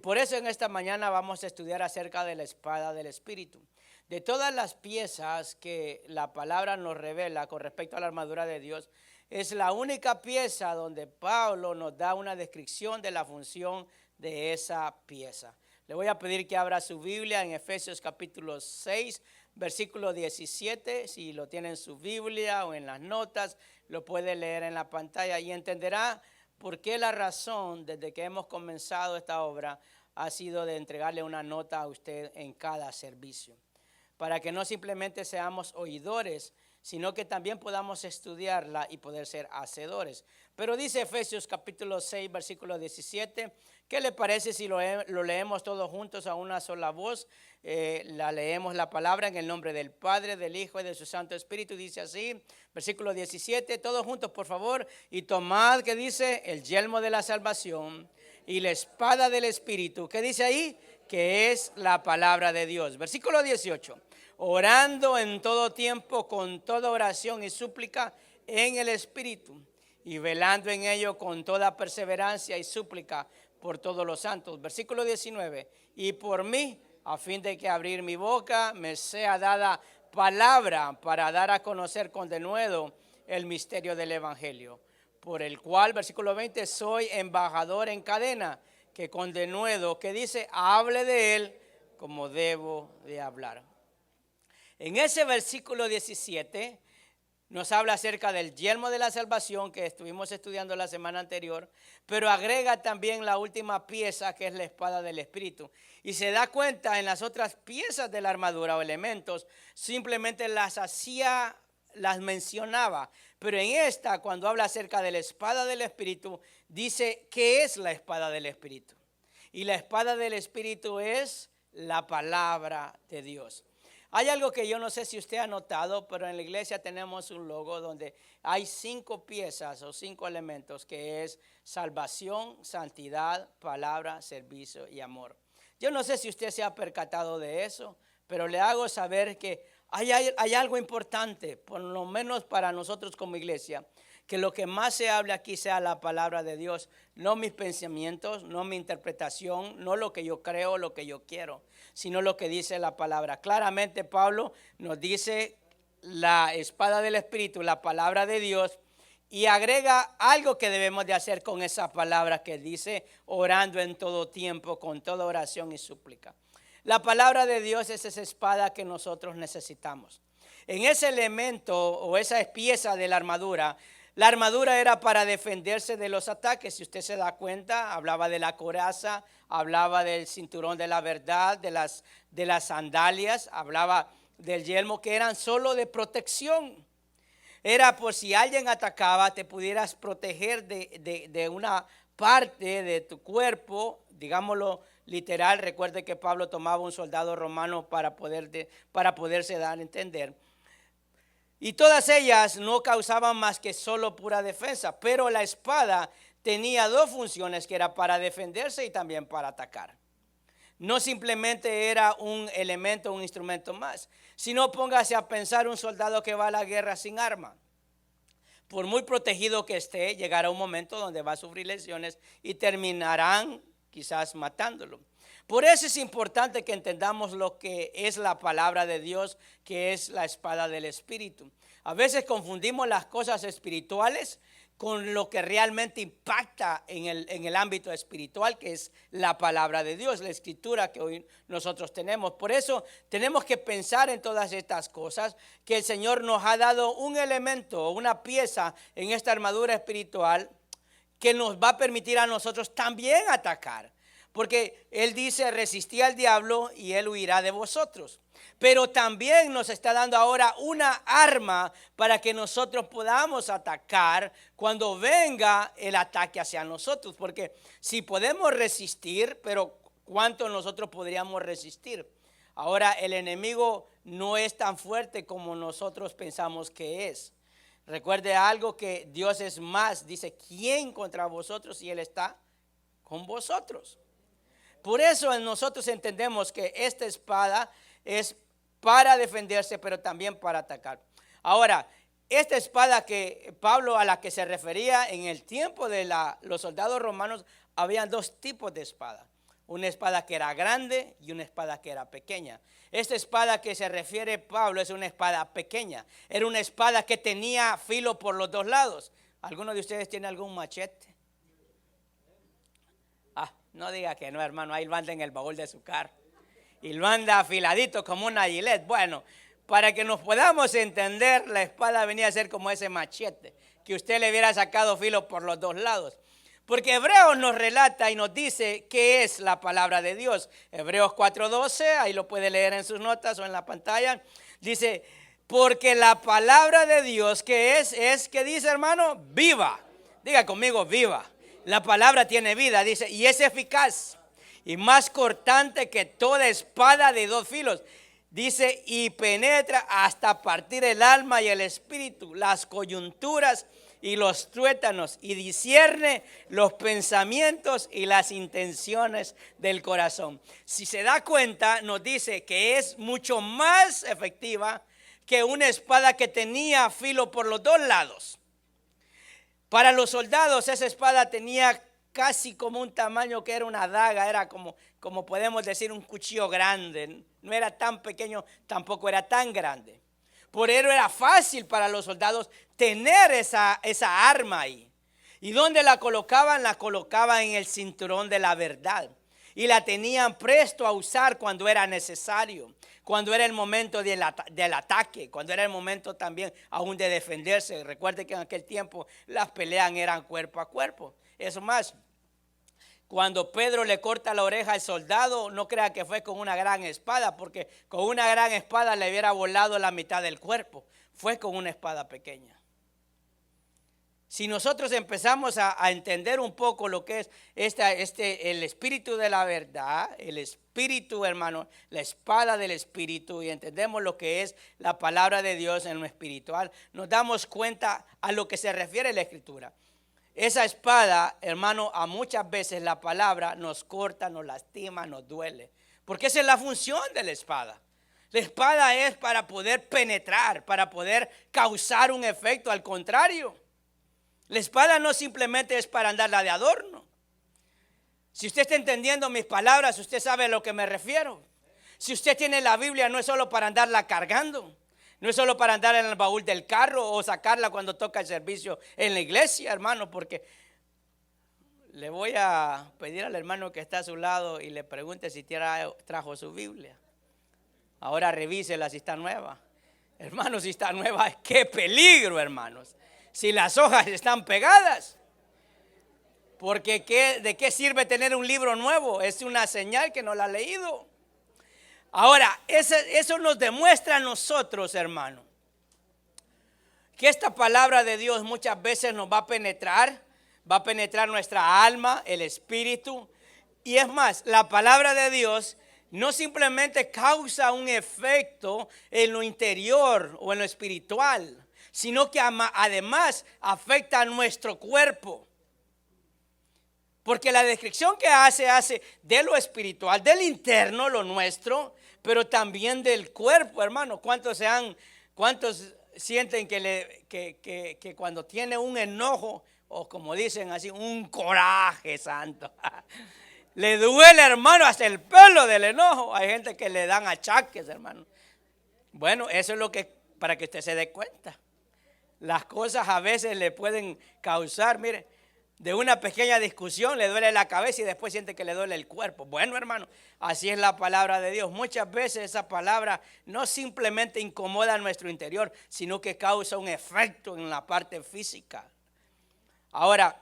por eso en esta mañana vamos a estudiar acerca de la espada del Espíritu. De todas las piezas que la palabra nos revela con respecto a la armadura de Dios, es la única pieza donde Pablo nos da una descripción de la función de esa pieza. Le voy a pedir que abra su Biblia en Efesios capítulo 6, versículo 17. Si lo tiene en su Biblia o en las notas, lo puede leer en la pantalla y entenderá por qué la razón desde que hemos comenzado esta obra ha sido de entregarle una nota a usted en cada servicio. Para que no simplemente seamos oidores, sino que también podamos estudiarla y poder ser hacedores. Pero dice Efesios capítulo 6, versículo 17, ¿qué le parece si lo leemos todos juntos a una sola voz? Leemos la palabra en el nombre del Padre, del Hijo y de su Santo Espíritu. Dice así, versículo 17, todos juntos por favor, y tomad, ¿qué dice? El yelmo de la salvación y la espada del Espíritu. ¿Qué dice ahí? Que es la palabra de Dios. Versículo 18. Orando en todo tiempo con toda oración y súplica en el Espíritu y velando en ello con toda perseverancia y súplica por todos los santos. Versículo 19. Y por mí, a fin de que abrir mi boca me sea dada palabra para dar a conocer con denuedo el misterio del Evangelio, por el cual, versículo 20, soy embajador en cadena, que con denuedo, que dice, hable de él como debo de hablar. En ese versículo 17 nos habla acerca del yelmo de la salvación que estuvimos estudiando la semana anterior, pero agrega también la última pieza que es la espada del Espíritu. Y se da cuenta en las otras piezas de la armadura o elementos, simplemente las mencionaba. Pero en esta, cuando habla acerca de la espada del Espíritu, dice ¿qué es la espada del Espíritu? Y la espada del Espíritu es la palabra de Dios. Hay algo que yo no sé si usted ha notado, pero en la iglesia tenemos un logo donde hay 5 piezas o 5 elementos, que es salvación, santidad, palabra, servicio y amor. Yo no sé si usted se ha percatado de eso, pero le hago saber que hay algo importante, por lo menos para nosotros como iglesia, que lo que más se hable aquí sea la palabra de Dios, no mis pensamientos, no mi interpretación, no lo que yo creo, lo que yo quiero, sino lo que dice la palabra. Claramente Pablo nos dice la espada del Espíritu, la palabra de Dios, y agrega algo que debemos de hacer con esa palabra que dice orando en todo tiempo, con toda oración y súplica. La palabra de Dios es esa espada que nosotros necesitamos. En ese elemento o esa pieza de la armadura era para defenderse de los ataques. Si usted se da cuenta, hablaba de la coraza, hablaba del cinturón de la verdad, de las sandalias, hablaba del yelmo, que eran solo de protección. Era por si alguien atacaba, te pudieras proteger de una parte de tu cuerpo, digámoslo literal. Recuerde que Pablo tomaba un soldado romano para poderse dar a entender. Y todas ellas no causaban más que solo pura defensa, pero la espada tenía 2 funciones, que era para defenderse y también para atacar. No simplemente era un elemento, un instrumento más, sino póngase a pensar un soldado que va a la guerra sin arma. Por muy protegido que esté, llegará un momento donde va a sufrir lesiones y terminarán quizás matándolo. Por eso es importante que entendamos lo que es la palabra de Dios, que es la espada del Espíritu. A veces confundimos las cosas espirituales con lo que realmente impacta en el ámbito espiritual, que es la palabra de Dios, la escritura que hoy nosotros tenemos. Por eso tenemos que pensar en todas estas cosas, que el Señor nos ha dado un elemento, una pieza en esta armadura espiritual que nos va a permitir a nosotros también atacar. Porque Él dice, resistí al diablo y Él huirá de vosotros. Pero también nos está dando ahora una arma para que nosotros podamos atacar cuando venga el ataque hacia nosotros. Porque si podemos resistir, pero ¿cuánto nosotros podríamos resistir? Ahora el enemigo no es tan fuerte como nosotros pensamos que es. Recuerde algo, que Dios es más. Dice, ¿quién contra vosotros? Y Él está con vosotros. Por eso nosotros entendemos que esta espada es para defenderse, pero también para atacar. Ahora, esta espada que Pablo a la que se refería en el tiempo de los soldados romanos, habían 2 tipos de espada. Una espada que era grande y una espada que era pequeña. Esta espada que se refiere Pablo es una espada pequeña. Era una espada que tenía filo por los dos lados. ¿Alguno de ustedes tiene algún machete? No diga que no, hermano. Ahí lo anda en el baúl de su carro. Y lo anda afiladito como una gilet. Bueno, para que nos podamos entender, la espada venía a ser como ese machete, que usted le hubiera sacado filo por los dos lados. Porque Hebreos nos relata y nos dice qué es la palabra de Dios. Hebreos 4:12, ahí lo puede leer en sus notas o en la pantalla. Dice, porque la palabra de Dios que es que dice, hermano, viva. Diga conmigo, viva. La palabra tiene vida, dice, y es eficaz y más cortante que toda espada de dos filos. Dice, y penetra hasta partir el alma y el espíritu, las coyunturas y los tuétanos, y discierne los pensamientos y las intenciones del corazón. Si se da cuenta, nos dice que es mucho más efectiva que una espada que tenía filo por los dos lados. Para los soldados esa espada tenía casi como un tamaño que era una daga, era como podemos decir un cuchillo grande. No era tan pequeño, tampoco era tan grande. Por eso era fácil para los soldados tener esa arma ahí. ¿Y dónde la colocaban? La colocaban en el cinturón de la verdad. Y la tenían presto a usar cuando era necesario, cuando era el momento del ataque, cuando era el momento también aún de defenderse. Recuerde que en aquel tiempo las peleas eran cuerpo a cuerpo. Es más, cuando Pedro le corta la oreja al soldado, no crea que fue con una gran espada, porque con una gran espada le hubiera volado la mitad del cuerpo. Fue con una espada pequeña. Si nosotros empezamos a entender un poco lo que es el espíritu de la verdad, el espíritu, hermano, la espada del espíritu, y entendemos lo que es la palabra de Dios en lo espiritual, nos damos cuenta a lo que se refiere la escritura. Esa espada, hermano, a muchas veces la palabra nos corta, nos lastima, nos duele, porque esa es la función de la espada. La espada es para poder penetrar, para poder causar un efecto. Al contrario, la espada no simplemente es para andarla de adorno. Si usted está entendiendo mis palabras, usted sabe a lo que me refiero. Si usted tiene la Biblia, no es solo para andarla cargando, no es solo para andar en el baúl del carro o sacarla cuando toca el servicio en la iglesia, hermano, porque le voy a pedir al hermano que está a su lado y le pregunte si trajo su Biblia. Ahora revísela si está nueva. Hermano, si está nueva, qué peligro, hermanos. Si las hojas están pegadas, porque ¿de qué sirve tener un libro nuevo? Es una señal que no la ha leído. Ahora, eso nos demuestra a nosotros, hermano, que esta palabra de Dios muchas veces nos va a penetrar nuestra alma, el espíritu. Y es más, la palabra de Dios no simplemente causa un efecto en lo interior o en lo espiritual, sino que además afecta a nuestro cuerpo. Porque la descripción que hace de lo espiritual, del interno, lo nuestro, pero también del cuerpo, hermano. ¿Cuántos sienten que cuando tiene un enojo, o como dicen así, un coraje santo, le duele, hermano, hasta el pelo del enojo? Hay gente que le dan achaques, hermano. Bueno, eso es lo que, para que usted se dé cuenta. Las cosas a veces le pueden causar, mire, de una pequeña discusión le duele la cabeza y después siente que le duele el cuerpo. Bueno, hermano, así es la palabra de Dios. Muchas veces esa palabra no simplemente incomoda a nuestro interior, sino que causa un efecto en la parte física. Ahora,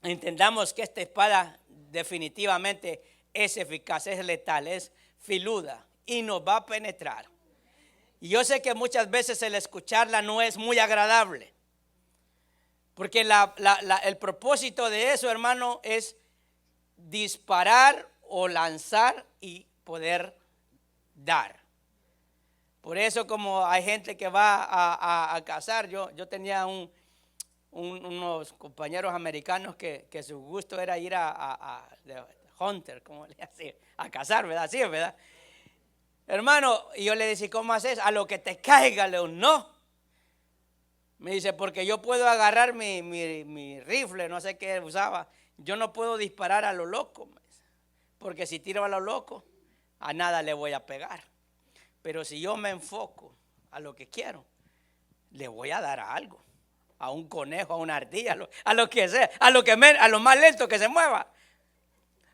entendamos que esta espada definitivamente es eficaz, es letal, es filuda y nos va a penetrar. Y yo sé que muchas veces el escucharla no es muy agradable, porque el propósito de eso, hermano, es disparar o lanzar y poder dar. Por eso, como hay gente que va a cazar, yo tenía unos compañeros americanos que su gusto era ir a hunter, como le decía, a cazar, ¿verdad? Así es, ¿verdad? Hermano, y yo le decía, ¿cómo haces? A lo que te caiga, León, no. Me dice, porque yo puedo agarrar mi rifle, no sé qué usaba, yo no puedo disparar a lo loco. porque si tiro a lo loco, a nada le voy a pegar. Pero si yo me enfoco a lo que quiero, le voy a dar a algo, a un conejo, a una ardilla, a lo que sea, a lo más lento que se mueva.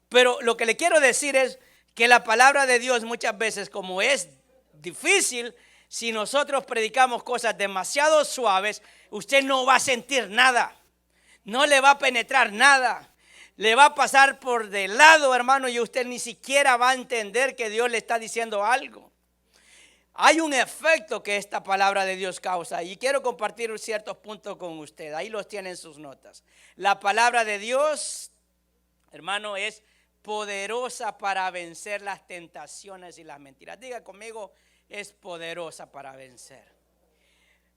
Pero lo que le quiero decir es que la palabra de Dios muchas veces, como es difícil, si nosotros predicamos cosas demasiado suaves, usted no va a sentir nada, no le va a penetrar nada. Le va a pasar por de lado, hermano, y usted ni siquiera va a entender que Dios le está diciendo algo. Hay un efecto que esta palabra de Dios causa y quiero compartir ciertos puntos con usted. Ahí los tienen en sus notas. La palabra de Dios, hermano, es poderosa para vencer las tentaciones y las mentiras. Diga conmigo, es poderosa para vencer.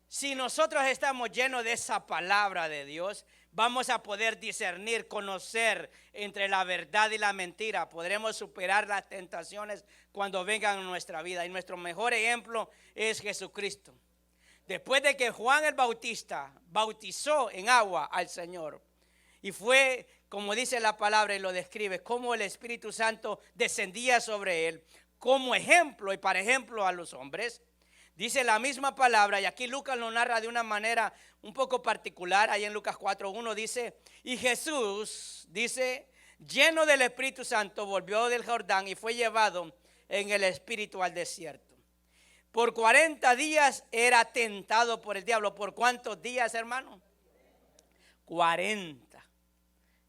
Si nosotros estamos llenos de esa palabra de Dios, vamos a poder discernir, conocer entre la verdad y la mentira. Podremos superar las tentaciones cuando vengan a nuestra vida. Y nuestro mejor ejemplo es Jesucristo. Después de que Juan el Bautista bautizó en agua al Señor, y fue, como dice la palabra y lo describe, como el Espíritu Santo descendía sobre él, como ejemplo y para ejemplo a los hombres. Dice la misma palabra, y aquí Lucas lo narra de una manera un poco particular. Ahí en Lucas 4:1 dice, y Jesús, dice, lleno del Espíritu Santo, volvió del Jordán y fue llevado en el Espíritu al desierto. Por 40 días era tentado por el diablo. ¿Por cuántos días, hermano? 40.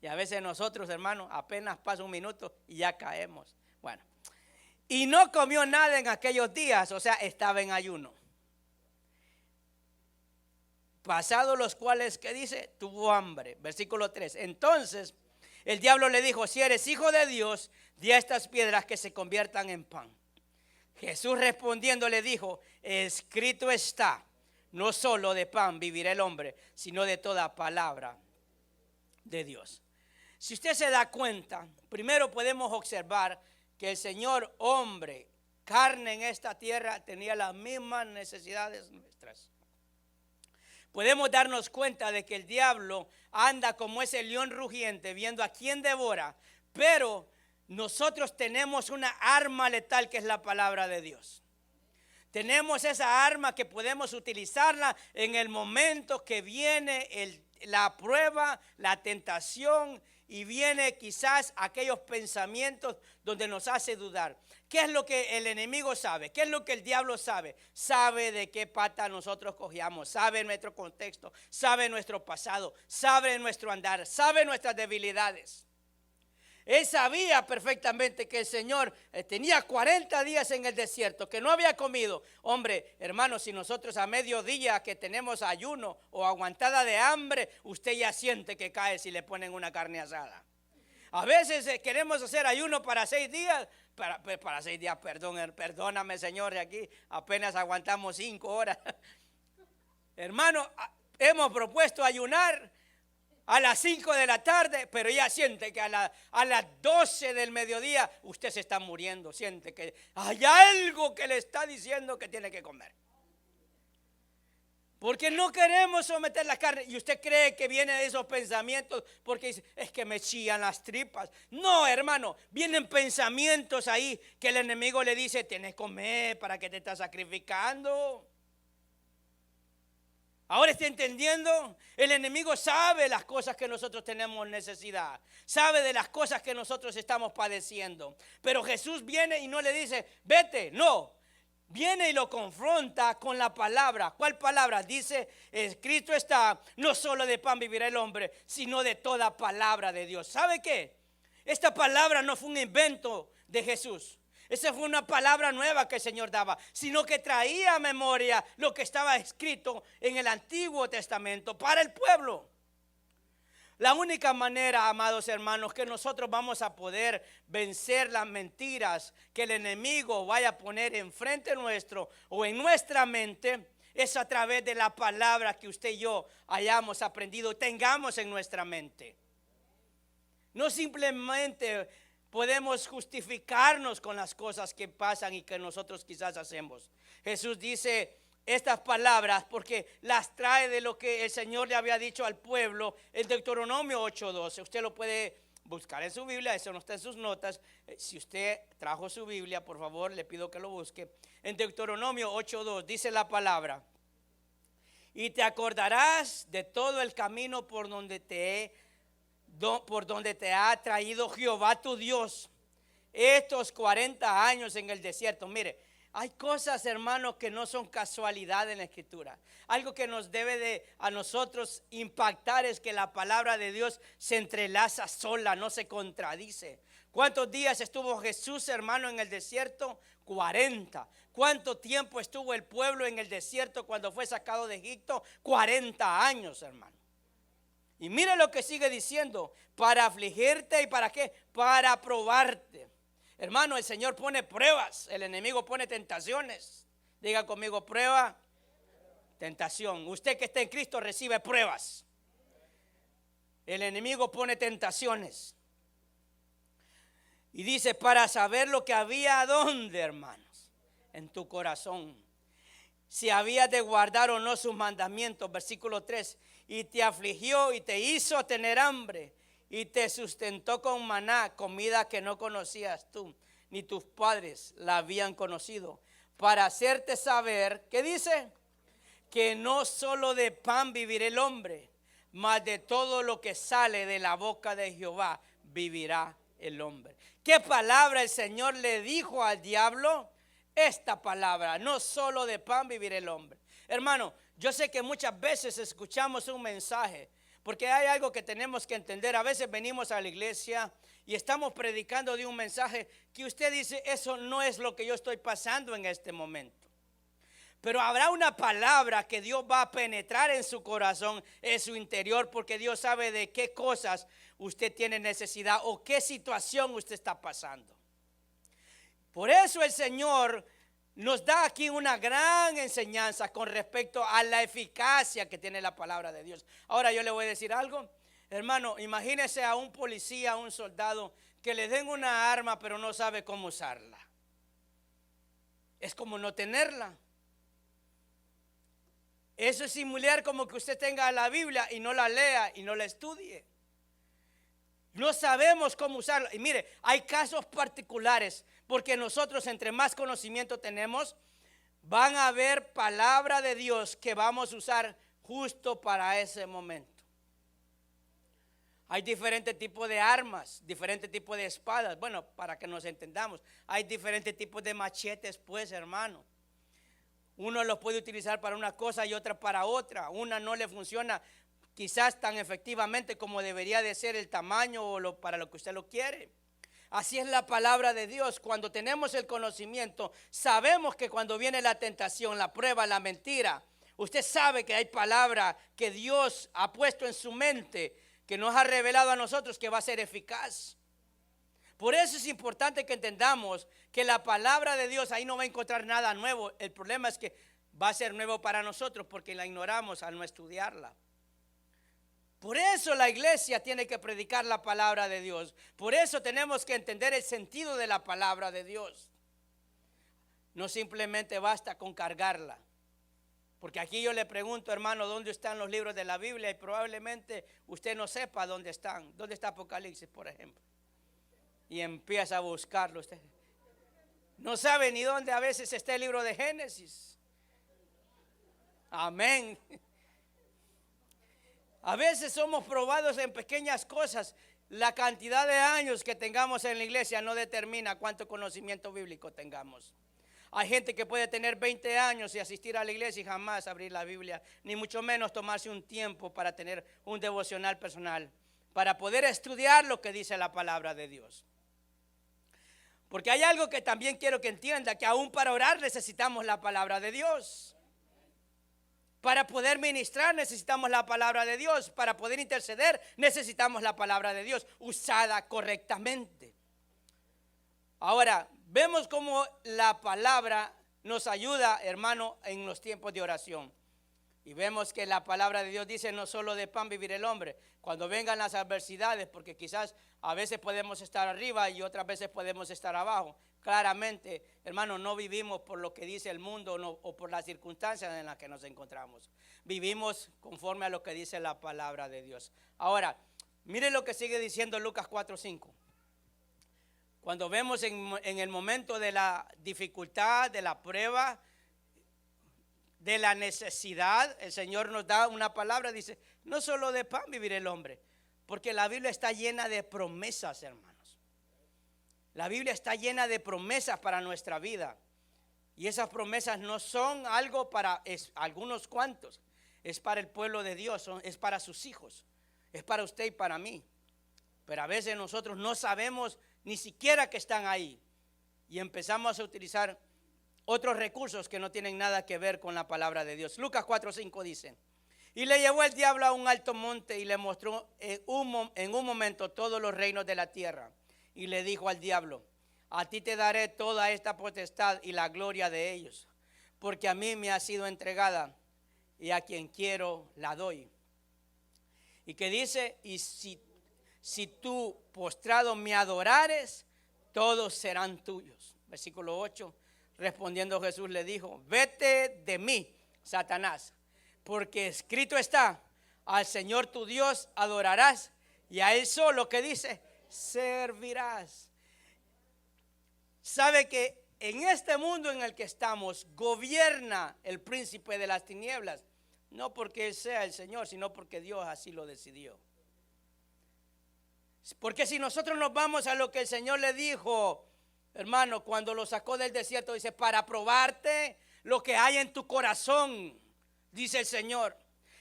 Y a veces nosotros, hermano, apenas pasa un minuto y ya caemos. Bueno. Y no comió nada en aquellos días, o sea, estaba en ayuno. Pasados los cuales, ¿qué dice? Tuvo hambre. Versículo 3. Entonces, el diablo le dijo, si eres hijo de Dios, di a estas piedras que se conviertan en pan. Jesús respondiendo le dijo, escrito está, no solo de pan vivirá el hombre, sino de toda palabra de Dios. Si usted se da cuenta, primero podemos observar que el Señor hombre, carne en esta tierra, tenía las mismas necesidades nuestras. Podemos darnos cuenta de que el diablo anda como ese león rugiente viendo a quién devora, pero nosotros tenemos una arma letal que es la palabra de Dios. Tenemos esa arma que podemos utilizarla en el momento que viene la prueba, la tentación, y viene quizás aquellos pensamientos donde nos hace dudar. ¿Qué es lo que el enemigo sabe? ¿Qué es lo que el diablo sabe? Sabe de qué pata nosotros cogíamos, sabe nuestro contexto, sabe nuestro pasado, sabe nuestro andar, sabe nuestras debilidades. Él sabía perfectamente que el Señor tenía 40 días en el desierto, que no había comido. Hombre, hermano, si nosotros a mediodía que tenemos ayuno o aguantada de hambre, usted ya siente que cae si le ponen una carne asada. A veces queremos hacer ayuno para 6 días, para 6 días, perdóname Señor, aquí apenas aguantamos 5 horas. Hermano, hemos propuesto ayunar a las 5 de la tarde, pero ya siente que a las 12 del mediodía usted se está muriendo. Siente que hay algo que le está diciendo que tiene que comer. Porque no queremos someter la carne. Y usted cree que viene de esos pensamientos porque dice, es que me chillan las tripas. No, hermano, vienen pensamientos ahí que el enemigo le dice, tienes que comer, ¿para qué te estás sacrificando? Ahora está entendiendo, el enemigo sabe las cosas que nosotros tenemos necesidad, sabe de las cosas que nosotros estamos padeciendo. Pero Jesús viene y no le dice, vete, no. Viene y lo confronta con la palabra. ¿Cuál palabra? Dice, escrito está, no solo de pan vivirá el hombre, sino de toda palabra de Dios. ¿Sabe qué? Esta palabra no fue un invento de Jesús. Esa fue una palabra nueva que el Señor daba, sino que traía a memoria lo que estaba escrito en el Antiguo Testamento para el pueblo. La única manera, amados hermanos, que nosotros vamos a poder vencer las mentiras que el enemigo vaya a poner enfrente nuestro o en nuestra mente es a través de la palabra que usted y yo hayamos aprendido, tengamos en nuestra mente. No simplemente podemos justificarnos con las cosas que pasan y que nosotros quizás hacemos. Jesús dice estas palabras porque las trae de lo que el Señor le había dicho al pueblo en Deuteronomio 8:12. Usted lo puede buscar en su Biblia, eso no está en sus notas. Si usted trajo su Biblia, por favor, le pido que lo busque. En Deuteronomio 8:2 dice la palabra: y te acordarás de todo el camino por donde te ha traído Jehová tu Dios estos 40 años en el desierto. Mire, hay cosas, hermanos, que no son casualidad en la Escritura. Algo que nos debe de a nosotros impactar es que la palabra de Dios se entrelaza sola, no se contradice. ¿Cuántos días estuvo Jesús, hermano, en el desierto? 40. ¿Cuánto tiempo estuvo el pueblo en el desierto cuando fue sacado de Egipto? 40 años, hermano. Y mire lo que sigue diciendo: para afligirte. ¿Y para qué? Para probarte. Hermano, el Señor pone pruebas, el enemigo pone tentaciones. Diga conmigo: prueba, tentación. Usted que está en Cristo recibe pruebas. El enemigo pone tentaciones. Y dice: para saber lo que había, ¿dónde, hermanos? En tu corazón. Si habías de guardar o no sus mandamientos. Versículo 3. Y te afligió y te hizo tener hambre, y te sustentó con maná, comida que no conocías tú, ni tus padres la habían conocido, para hacerte saber, ¿qué dice? Que no solo de pan vivirá el hombre, mas de todo lo que sale de la boca de Jehová vivirá el hombre. ¿Qué palabra el Señor le dijo al diablo? Esta palabra: no solo de pan vivirá el hombre. Hermano, yo sé que muchas veces escuchamos un mensaje, porque hay algo que tenemos que entender. A veces venimos a la iglesia y estamos predicando de un mensaje que usted dice: eso no es lo que yo estoy pasando en este momento. Pero habrá una palabra que Dios va a penetrar en su corazón, en su interior, porque Dios sabe de qué cosas usted tiene necesidad o qué situación usted está pasando. Por eso el Señor nos da aquí una gran enseñanza con respecto a la eficacia que tiene la palabra de Dios. Ahora yo le voy a decir algo, hermano. Imagínese a un policía, a un soldado, que le den una arma pero no sabe cómo usarla. Es como no tenerla. Eso es similar como que usted tenga la Biblia y no la lea y no la estudie. No sabemos cómo usarla. Y mire, hay casos particulares, porque nosotros, entre más conocimiento tenemos, van a haber palabra de Dios que vamos a usar justo para ese momento. Hay diferentes tipos de armas, diferentes tipos de espadas. Bueno, para que nos entendamos, hay diferentes tipos de machetes, pues, hermano. Uno los puede utilizar para una cosa y otra para otra. Una no le funciona quizás tan efectivamente como debería de ser el tamaño o para lo que usted lo quiere. Así es la palabra de Dios. Cuando tenemos el conocimiento, sabemos que cuando viene la tentación, la prueba, la mentira, usted sabe que hay palabra que Dios ha puesto en su mente, que nos ha revelado a nosotros, que va a ser eficaz. Por eso es importante que entendamos que la palabra de Dios, ahí no va a encontrar nada nuevo. El problema es que va a ser nuevo para nosotros porque la ignoramos al no estudiarla. Por eso la iglesia tiene que predicar la palabra de Dios. Por eso tenemos que entender el sentido de la palabra de Dios. No simplemente basta con cargarla. Porque aquí yo le pregunto, hermano, ¿dónde están los libros de la Biblia? Y probablemente usted no sepa dónde están. ¿Dónde está Apocalipsis, por ejemplo? Y empieza a buscarlo usted. No sabe ni dónde a veces está el libro de Génesis. Amén. A veces somos probados en pequeñas cosas. La cantidad de años que tengamos en la iglesia no determina cuánto conocimiento bíblico tengamos. Hay gente que puede tener 20 años y asistir a la iglesia y jamás abrir la Biblia, ni mucho menos tomarse un tiempo para tener un devocional personal, para poder estudiar lo que dice la palabra de Dios. Porque hay algo que también quiero que entienda, que aún para orar necesitamos la palabra de Dios. Para poder ministrar necesitamos la palabra de Dios. Para poder interceder necesitamos la palabra de Dios, usada correctamente. Ahora, vemos cómo la palabra nos ayuda, hermano, en los tiempos de oración. Y vemos que la palabra de Dios dice: no solo de pan vivir el hombre. Cuando vengan las adversidades, porque quizás a veces podemos estar arriba y otras veces podemos estar abajo. Claramente, hermano, no vivimos por lo que dice el mundo o por las circunstancias en las que nos encontramos. Vivimos conforme a lo que dice la palabra de Dios. Ahora, Mire lo que sigue diciendo Lucas 4:5. Cuando vemos en el momento de la dificultad, de la prueba, de la necesidad, el Señor nos da una palabra, dice, no solo de pan vivirá el hombre, porque la Biblia está llena de promesas, hermanos. La Biblia está llena de promesas para nuestra vida. Y esas promesas no son algo para algunos cuantos, es para el pueblo de Dios, es para sus hijos, es para usted y para mí. Pero a veces nosotros no sabemos ni siquiera que están ahí y empezamos a utilizar otros recursos que no tienen nada que ver con la palabra de Dios. Lucas 4:5 dice, y le llevó el diablo a un alto monte y le mostró en un momento todos los reinos de la tierra. Y le dijo al diablo, a ti te daré toda esta potestad y la gloria de ellos, porque a mí me ha sido entregada y a quien quiero la doy. Y que dice, y si tú postrado me adorares, todos serán tuyos. Versículo 8, respondiendo Jesús le dijo, vete de mí, Satanás, porque escrito está, al Señor tu Dios adorarás y a Él solo, que dice, servirás. Sabe que en este mundo en el que estamos gobierna el príncipe de las tinieblas, no porque Él sea el Señor, sino porque Dios así lo decidió. Porque si nosotros nos vamos a lo que el Señor le dijo, hermano, cuando lo sacó del desierto, dice, para probarte lo que hay en tu corazón, dice el Señor.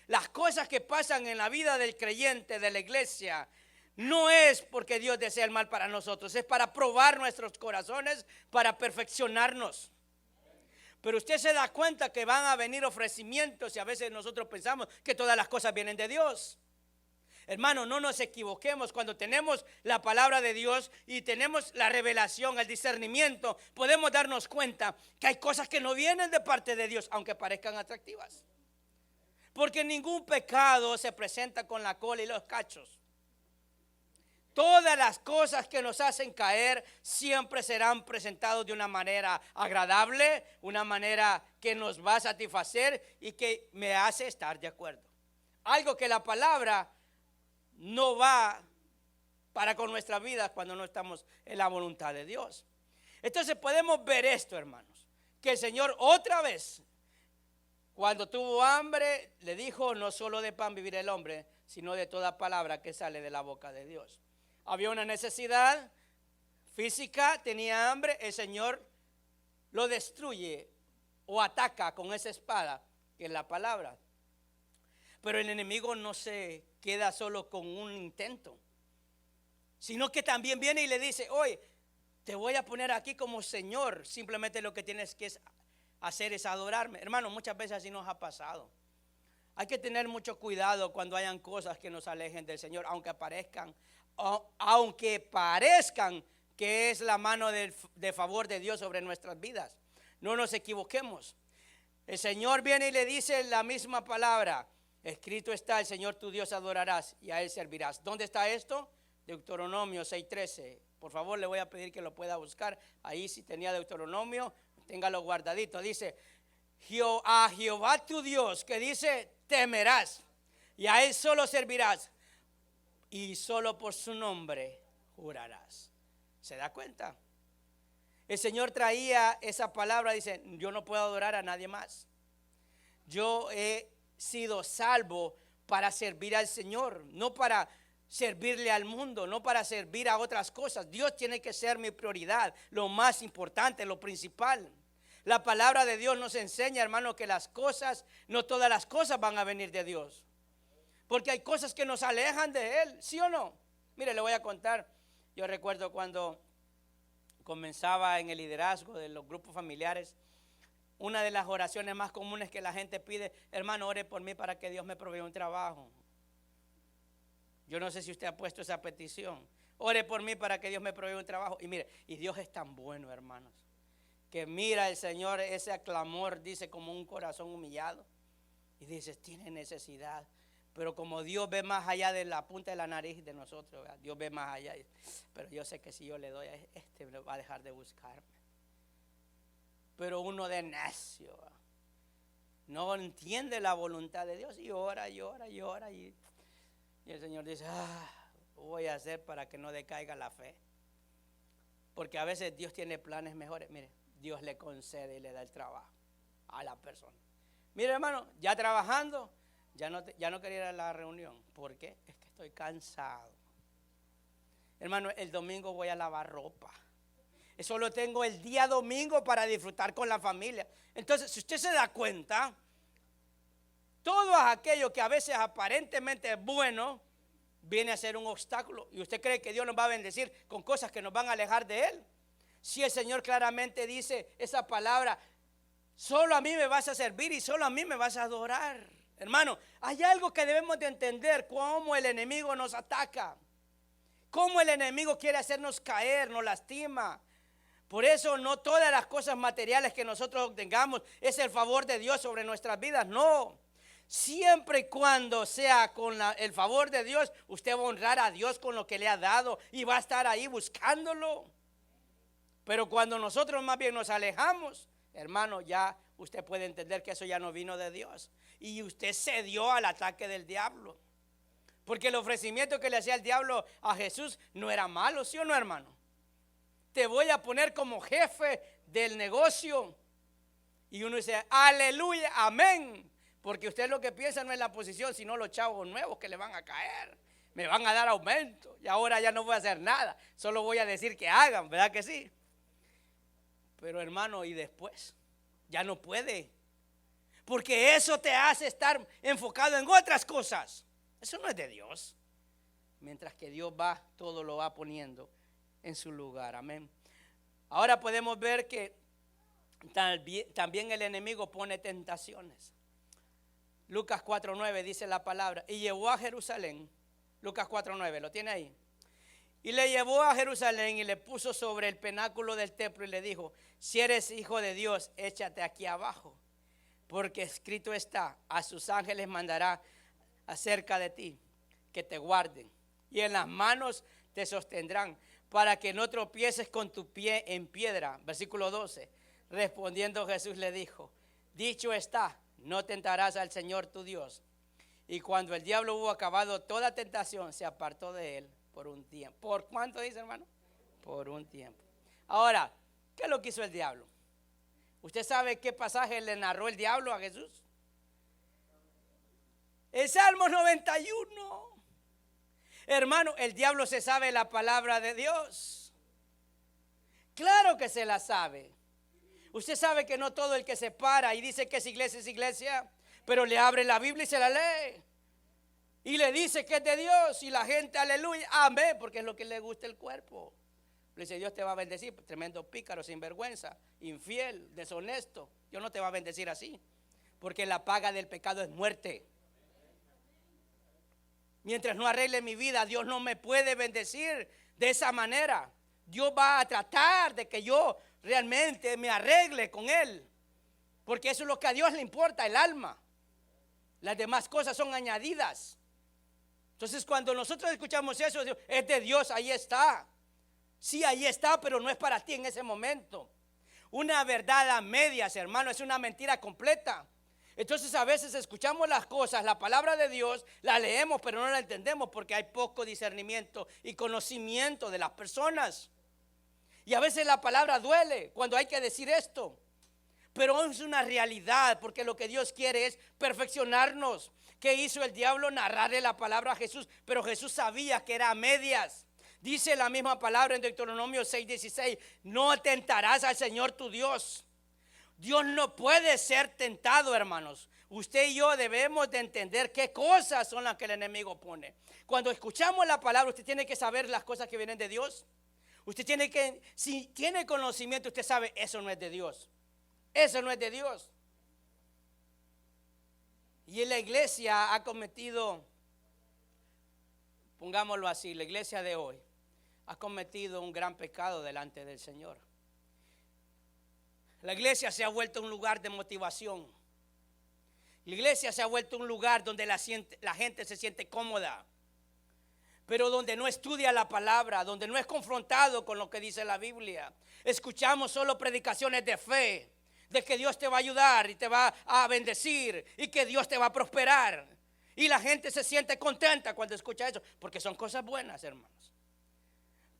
Las cosas que pasan en la vida del creyente, de la iglesia, no es porque Dios desea el mal para nosotros, es para probar nuestros corazones, para perfeccionarnos. Pero usted se da cuenta que van a venir ofrecimientos y a veces nosotros pensamos que todas las cosas vienen de Dios. Hermano, no nos equivoquemos. Cuando tenemos la palabra de Dios y tenemos la revelación, el discernimiento, podemos darnos cuenta que hay cosas que no vienen de parte de Dios, aunque parezcan atractivas. Porque ningún pecado se presenta con la cola y los cachos. Todas las cosas que nos hacen caer siempre serán presentados de una manera agradable, una manera que nos va a satisfacer y que me hace estar de acuerdo. Algo que la palabra no va para con nuestra vida cuando no estamos en la voluntad de Dios. Entonces podemos ver esto, hermanos, que el Señor otra vez, cuando tuvo hambre, le dijo, no solo de pan vivirá el hombre, sino de toda palabra que sale de la boca de Dios. Había una necesidad física, tenía hambre, el Señor lo destruye o ataca con esa espada que es la palabra. Pero el enemigo no se queda solo con un intento, sino que también viene y le dice, oye, te voy a poner aquí como Señor, simplemente lo que tienes que hacer es adorarme. Hermano, muchas veces así nos ha pasado. Hay que tener mucho cuidado cuando hayan cosas que nos alejen del Señor, aunque parezcan que es la mano de favor de Dios sobre nuestras vidas. No nos equivoquemos. El Señor viene y le dice la misma palabra. Escrito está, el Señor tu Dios adorarás y a Él servirás. ¿Dónde está esto? Deuteronomio 6:13. Por favor, le voy a pedir que lo pueda buscar. Ahí si tenía Deuteronomio, téngalo guardadito. Dice, a Jehová tu Dios, que dice, temerás y a Él solo servirás y solo por su nombre jurarás. ¿Se da cuenta? El Señor traía esa palabra, dice, yo no puedo adorar a nadie más. Yo he sido salvo para servir al Señor, no para servirle al mundo, no para servir a otras cosas. Dios tiene que ser mi prioridad, lo más importante, lo principal. La palabra de Dios nos enseña, hermano, que las cosas, no todas las cosas van a venir de Dios, porque hay cosas que nos alejan de Él, ¿sí o no? Mire, le voy a contar. Yo recuerdo cuando comenzaba en el liderazgo de los grupos familiares, una de las oraciones más comunes que la gente pide, hermano, ore por mí para que Dios me provea un trabajo. Yo no sé si usted ha puesto esa petición. Ore por mí para que Dios me provea un trabajo. Y mire, y Dios es tan bueno, hermanos, que mira el Señor ese clamor, dice, como un corazón humillado. Y dice, tiene necesidad. Pero como Dios ve más allá de la punta de la nariz de nosotros, ¿verdad? Dios ve más allá. Pero yo sé que si yo le doy a este, va a dejar de buscarme. Pero uno de necio no entiende la voluntad de Dios y ora. Y el Señor dice, voy a hacer para que no decaiga la fe? Porque a veces Dios tiene planes mejores. Mire, Dios le concede y le da el trabajo a la persona. Mire, hermano, ya trabajando, ya no quería ir a la reunión. ¿Por qué? Es que estoy cansado. Hermano, el domingo voy a lavar ropa. Solo tengo el día domingo para disfrutar con la familia. Entonces, si usted se da cuenta, todo aquello que a veces aparentemente es bueno, viene a ser un obstáculo. Y usted cree que Dios nos va a bendecir con cosas que nos van a alejar de Él. Si el Señor claramente dice esa palabra, solo a mí me vas a servir y solo a mí me vas a adorar. Hermano, hay algo que debemos de entender: cómo el enemigo nos ataca, cómo el enemigo quiere hacernos caer, nos lastima. Por eso no todas las cosas materiales que nosotros obtengamos es el favor de Dios sobre nuestras vidas, no. Siempre y cuando sea con el favor de Dios, usted va a honrar a Dios con lo que le ha dado y va a estar ahí buscándolo. Pero cuando nosotros más bien nos alejamos, hermano, ya usted puede entender que eso ya no vino de Dios. Y usted cedió al ataque del diablo. Porque el ofrecimiento que le hacía el diablo a Jesús no era malo, ¿sí o no, hermano? Te voy a poner como jefe del negocio. Y uno dice, aleluya, amén. Porque usted lo que piensa no es la posición, sino los chavos nuevos que le van a caer. Me van a dar aumento y ahora ya no voy a hacer nada. Solo voy a decir que hagan, ¿verdad que sí? Pero hermano, ¿y después? Ya no puede. Porque eso te hace estar enfocado en otras cosas. Eso no es de Dios. Mientras que Dios va, todo lo va poniendo en su lugar, amén. Ahora podemos ver que también el enemigo pone tentaciones. Lucas 4:9 dice la palabra, y llevó a Jerusalén. Lucas 4:9, ¿lo tiene ahí? Y le llevó a Jerusalén y le puso sobre el penáculo del templo y le dijo, si eres hijo de Dios, échate aquí abajo, porque escrito está, a sus ángeles mandará acerca de ti, que te guarden, y en las manos te sostendrán, para que no tropieces con tu pie en piedra. Versículo 12, respondiendo Jesús le dijo, dicho está, no tentarás al Señor tu Dios. Y cuando el diablo hubo acabado toda tentación, se apartó de él por un tiempo. ¿Por cuánto dice, hermano? Por un tiempo. Ahora, ¿qué es lo que hizo el diablo? ¿Usted sabe qué pasaje le narró el diablo a Jesús? El Salmo 91. Hermano, el diablo se sabe la palabra de Dios. Claro que se la sabe. Usted sabe que no todo el que se para y dice que es iglesia, pero le abre la Biblia y se la lee. Y le dice que es de Dios y la gente, aleluya, amén, porque es lo que le gusta el cuerpo. Le dice, Dios te va a bendecir, tremendo pícaro, sinvergüenza, infiel, deshonesto. Dios no te va a bendecir así, porque la paga del pecado es muerte. Mientras no arregle mi vida, Dios no me puede bendecir de esa manera. Dios va a tratar de que yo realmente me arregle con Él, porque eso es lo que a Dios le importa, el alma. Las demás cosas son añadidas. Entonces cuando nosotros escuchamos eso, es de Dios, ahí está. Sí, ahí está, pero no es para ti en ese momento. Una verdad a medias, hermano, es una mentira completa. Entonces a veces escuchamos las cosas, la palabra de Dios, la leemos, pero no la entendemos porque hay poco discernimiento y conocimiento de las personas. Y a veces la palabra duele cuando hay que decir esto, pero es una realidad, porque lo que Dios quiere es perfeccionarnos. ¿Qué hizo el diablo? Narrarle la palabra a Jesús, pero Jesús sabía que era a medias. Dice la misma palabra en Deuteronomio 6:16, no tentarás al Señor tu Dios. Dios no puede ser tentado, hermanos. Usted y yo debemos de entender qué cosas son las que el enemigo pone. Cuando escuchamos la palabra, usted tiene que saber las cosas que vienen de Dios. Usted tiene que, si tiene conocimiento, usted sabe, eso no es de Dios. Eso no es de Dios. Y en la iglesia ha cometido, pongámoslo así, la iglesia de hoy ha cometido un gran pecado delante del Señor. La iglesia se ha vuelto un lugar de motivación. La iglesia se ha vuelto un lugar donde la gente se siente cómoda, pero donde no estudia la palabra, donde no es confrontado con lo que dice la Biblia. Escuchamos solo predicaciones de fe, de que Dios te va a ayudar y te va a bendecir y que Dios te va a prosperar. Y la gente se siente contenta cuando escucha eso, porque son cosas buenas, hermanos.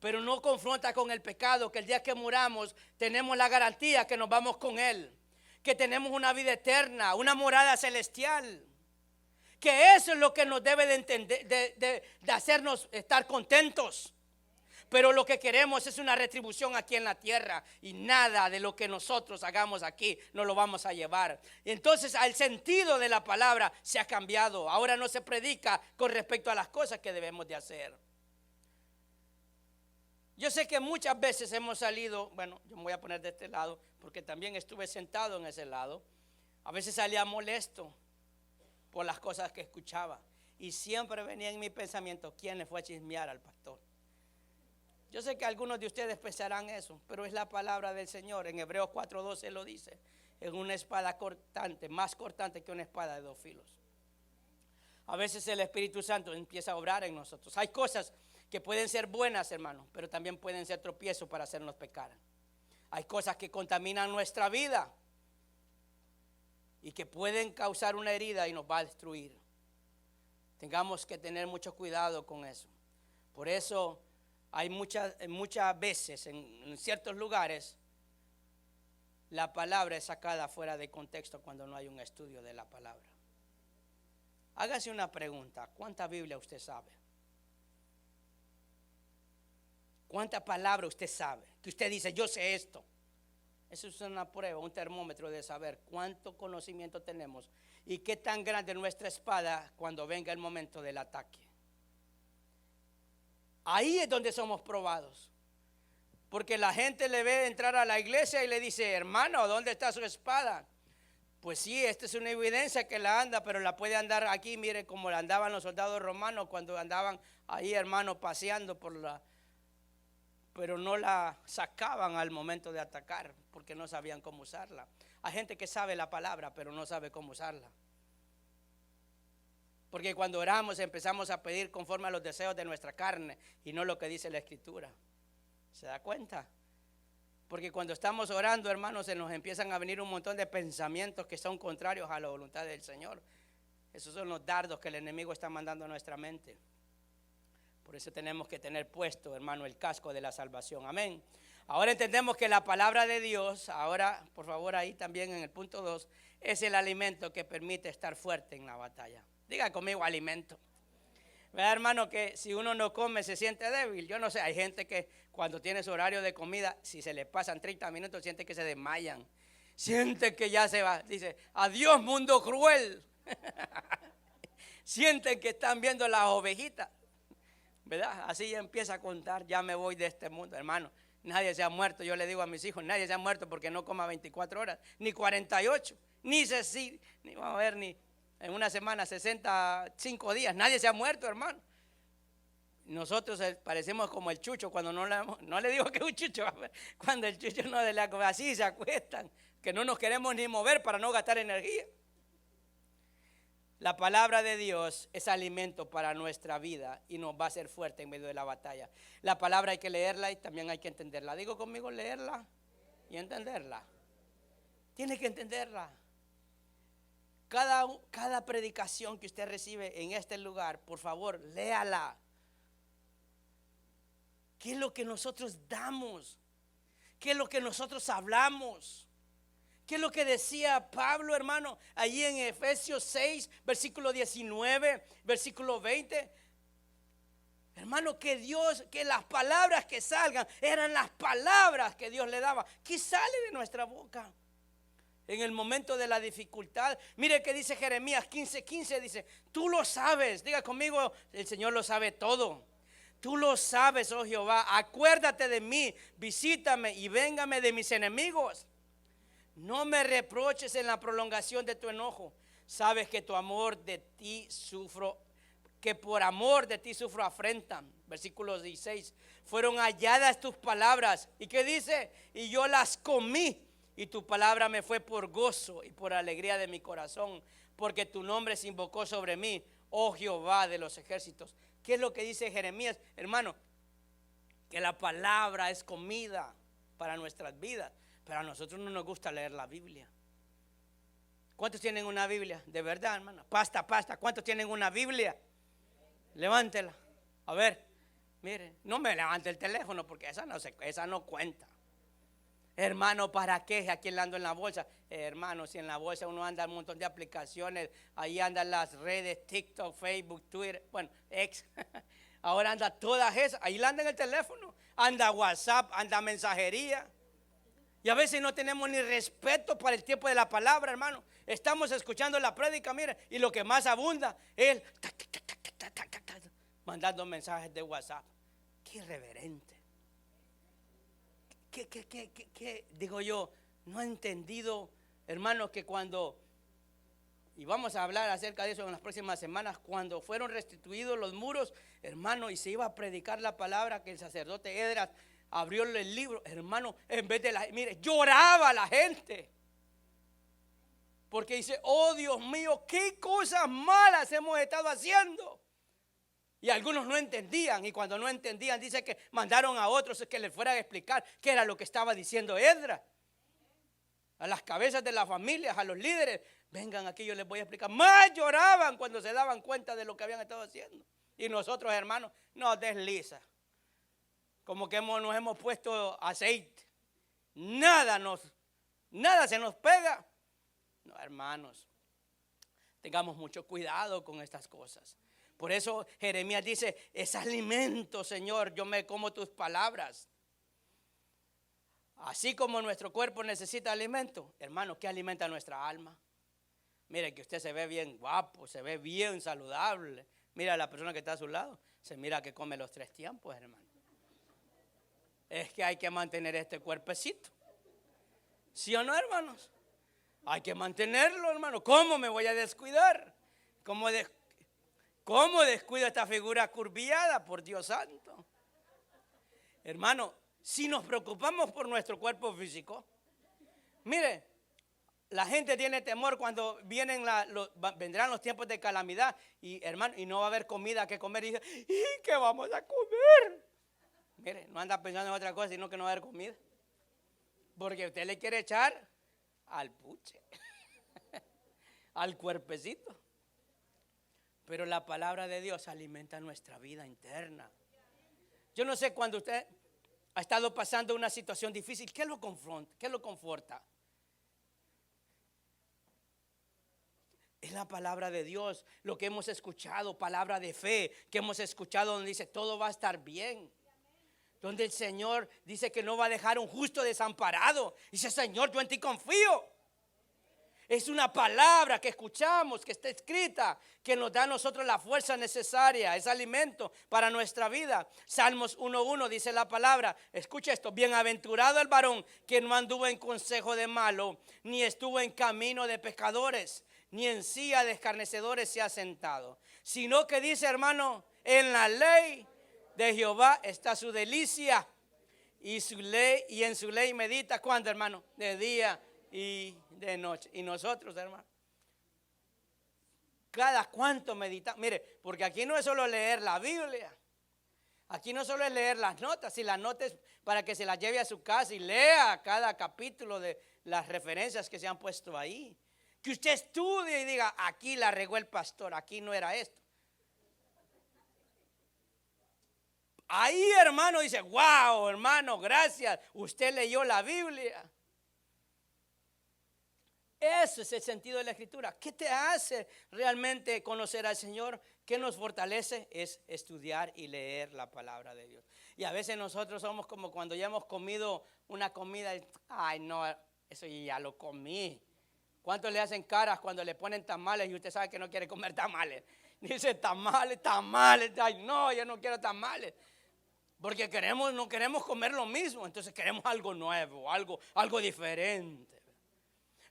Pero no confronta con el pecado, que el día que muramos tenemos la garantía que nos vamos con Él, que tenemos una vida eterna, una morada celestial, que eso es lo que nos debe de entender, de hacernos estar contentos. Pero lo que queremos es una retribución aquí en la tierra, y nada de lo que nosotros hagamos aquí nos lo vamos a llevar. Entonces el sentido de la palabra se ha cambiado. Ahora no se predica con respecto a las cosas que debemos de hacer. Yo sé que muchas veces hemos salido, bueno, yo me voy a poner de este lado porque también estuve sentado en ese lado. A veces salía molesto por las cosas que escuchaba, y siempre venía en mi pensamiento: ¿quién le fue a chismear al pastor? Yo sé que algunos de ustedes pensarán eso, pero es la palabra del Señor. En Hebreos 4:12 lo dice: es una espada cortante, más cortante que una espada de dos filos. A veces el Espíritu Santo empieza a obrar en nosotros. Hay cosas que pueden ser buenas, hermanos, pero también pueden ser tropiezos para hacernos pecar. Hay cosas que contaminan nuestra vida y que pueden causar una herida y nos va a destruir. Tengamos que tener mucho cuidado con eso. Por eso hay muchas veces en ciertos lugares la palabra es sacada fuera de contexto cuando no hay un estudio de la palabra. Hágase una pregunta: ¿cuánta Biblia usted sabe? ¿Cuánta palabra usted sabe? Que usted dice: yo sé esto. Eso es una prueba, un termómetro de saber cuánto conocimiento tenemos y qué tan grande es nuestra espada cuando venga el momento del ataque. Ahí es donde somos probados. Porque la gente le ve entrar a la iglesia y le dice: hermano, ¿dónde está su espada? Pues sí, esta es una evidencia que la anda, pero la puede andar aquí. Mire cómo la andaban los soldados romanos cuando andaban ahí, hermano, paseando por la... Pero no la sacaban al momento de atacar porque no sabían cómo usarla. Hay gente que sabe la palabra pero no sabe cómo usarla. Porque cuando oramos empezamos a pedir conforme a los deseos de nuestra carne y no lo que dice la Escritura. ¿Se da cuenta? Porque cuando estamos orando, hermanos, se nos empiezan a venir un montón de pensamientos que son contrarios a la voluntad del Señor. Esos son los dardos que el enemigo está mandando a nuestra mente. Por eso tenemos que tener puesto, hermano, el casco de la salvación. Amén. Ahora entendemos que la palabra de Dios, ahora, por favor, ahí también en el punto 2, es el alimento que permite estar fuerte en la batalla. Diga conmigo: alimento. ¿Verdad, hermano? Que si uno no come se siente débil. Yo no sé, hay gente que cuando tiene su horario de comida, si se le pasan 30 minutos, siente que se desmayan. Siente que ya se va. Dice: adiós, mundo cruel. Sienten que están viendo las ovejitas, ¿verdad? Así ya empieza a contar: ya me voy de este mundo. Hermano, nadie se ha muerto. Yo le digo a mis hijos: nadie se ha muerto porque no coma 24 horas, ni 48, ni vamos a ver, ni en una semana 65 días. Nadie se ha muerto, hermano. Nosotros parecemos como el chucho cuando no le digo que es un chucho, cuando el chucho no le come, así se acuestan, que no nos queremos ni mover para no gastar energía. La palabra de Dios es alimento para nuestra vida y nos va a hacer fuerte en medio de la batalla. La palabra hay que leerla y también hay que entenderla. Digo conmigo: leerla y entenderla. Tiene que entenderla. Cada predicación que usted recibe en este lugar, por favor, léala. ¿Qué es lo que nosotros damos? ¿Qué es lo que nosotros hablamos? ¿Qué es lo que decía Pablo, hermano, allí en Efesios 6, versículo 19, versículo 20? Hermano, que las palabras que salgan eran las palabras que Dios le daba. ¿Qué sale de nuestra boca en el momento de la dificultad? Mire que dice Jeremías 15:15, dice: tú lo sabes. Diga conmigo: el Señor lo sabe todo. Tú lo sabes, oh Jehová, acuérdate de mí, visítame y véngame de mis enemigos. No me reproches en la prolongación de tu enojo. Sabes que por amor de ti sufro afrenta. Versículo 16. Fueron halladas tus palabras. ¿Y qué dice? Y yo las comí. Y tu palabra me fue por gozo y por alegría de mi corazón, porque tu nombre se invocó sobre mí, oh Jehová de los ejércitos. ¿Qué es lo que dice Jeremías? Hermano, que la palabra es comida para nuestras vidas. Pero a nosotros no nos gusta leer la Biblia. ¿Cuántos tienen una Biblia? De verdad, hermano. Pasta. ¿Cuántos tienen una Biblia? Levántela. A ver, mire, no me levante el teléfono porque esa no cuenta. Hermano, ¿para qué? Aquí ando en la bolsa. Hermano, si en la bolsa uno anda un montón de aplicaciones, ahí andan las redes, TikTok, Facebook, Twitter, bueno, X. Ahora anda todas esas, ahí anda en el teléfono. Anda WhatsApp, anda mensajería. Y a veces no tenemos ni respeto para el tiempo de la palabra, hermano. Estamos escuchando la prédica, mire, y lo que más abunda es mandando mensajes de WhatsApp. Qué irreverente. ¿Qué digo yo? No he entendido, hermanos, que cuando, y vamos a hablar acerca de eso en las próximas semanas, cuando fueron restituidos los muros, hermano, y se iba a predicar la palabra, que el sacerdote Esdras abrió el libro, hermano, en vez de mire, lloraba la gente. Porque dice, oh Dios mío, qué cosas malas hemos estado haciendo. Y algunos no entendían, y cuando no entendían, dice que mandaron a otros que les fueran a explicar qué era lo que estaba diciendo Esdras. A las cabezas de las familias, a los líderes, vengan aquí, yo les voy a explicar. Más lloraban cuando se daban cuenta de lo que habían estado haciendo. Y nosotros, hermanos, nos desliza. Como que nos hemos puesto aceite. Nada se nos pega. No, hermanos, tengamos mucho cuidado con estas cosas. Por eso Jeremías dice, es alimento, Señor, yo me como tus palabras. Así como nuestro cuerpo necesita alimento, hermano, ¿qué alimenta nuestra alma? Mire que usted se ve bien guapo, se ve bien saludable. Mira a la persona que está a su lado, se mira que come los 3 tiempos, hermano. Es que hay que mantener este cuerpecito. ¿Sí o no, hermanos? Hay que mantenerlo, hermano. ¿Cómo me voy a descuidar? ¿Cómo descuido esta figura curviada? Por Dios santo. Hermano, si nos preocupamos por nuestro cuerpo físico, mire, la gente tiene temor cuando vendrán los tiempos de calamidad y, hermano, y no va a haber comida que comer y dice, ¿y qué vamos a comer? Mire, no anda pensando en otra cosa sino que no va a haber comida, porque usted le quiere echar al puche, al cuerpecito. Pero la palabra de Dios alimenta nuestra vida interna. Yo no sé, cuando usted ha estado pasando una situación difícil, ¿qué lo confronta? ¿Qué lo conforta? Es la palabra de Dios, lo que hemos escuchado, palabra de fe, que hemos escuchado donde dice todo va a estar bien. Donde el Señor dice que no va a dejar un justo desamparado. Dice, Señor, yo en ti confío. Es una palabra que escuchamos, que está escrita, que nos da a nosotros la fuerza necesaria, es alimento para nuestra vida. Salmos 1:1 dice la palabra, escucha esto, bienaventurado el varón que no anduvo en consejo de malo, ni estuvo en camino de pecadores, ni en silla de escarnecedores se ha sentado, sino que dice, hermano, en la ley de Jehová está su delicia, y en su ley medita, ¿cuándo, hermano? De día y de noche. Y nosotros, hermano, cada cuánto meditamos. Mire, porque aquí no es solo leer la Biblia, aquí no solo es leer las notas, y las notas para que se las lleve a su casa y lea cada capítulo de las referencias que se han puesto ahí. Que usted estudie y diga, aquí la regó el pastor, aquí no era esto. Ahí, hermano, dice, wow, hermano, gracias, usted leyó la Biblia. Ese es el sentido de la Escritura. ¿Qué te hace realmente conocer al Señor? ¿Qué nos fortalece? Es estudiar y leer la palabra de Dios. Y a veces nosotros somos como cuando ya hemos comido una comida, ay no, eso ya lo comí. ¿Cuántos le hacen caras cuando le ponen tamales y usted sabe que no quiere comer tamales? Dice tamales, ay no, yo no quiero tamales. Porque no queremos comer lo mismo, entonces queremos algo nuevo, algo diferente.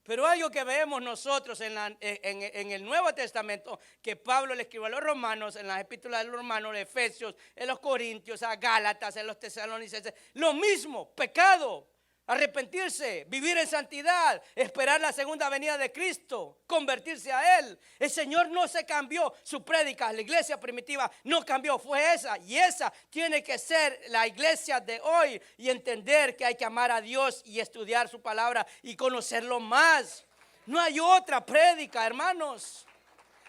Pero algo que vemos nosotros en el Nuevo Testamento, que Pablo le escribió a los romanos, en las epístolas de los romanos, de Efesios, en los Corintios, a Gálatas, en los Tesalonicenses, lo mismo, pecado, arrepentirse, vivir en santidad, esperar la segunda venida de Cristo, convertirse a Él. El Señor no se cambió, su prédica, la iglesia primitiva no cambió, fue esa. Y esa tiene que ser la iglesia de hoy, y entender que hay que amar a Dios y estudiar su palabra y conocerlo más. No hay otra prédica, hermanos.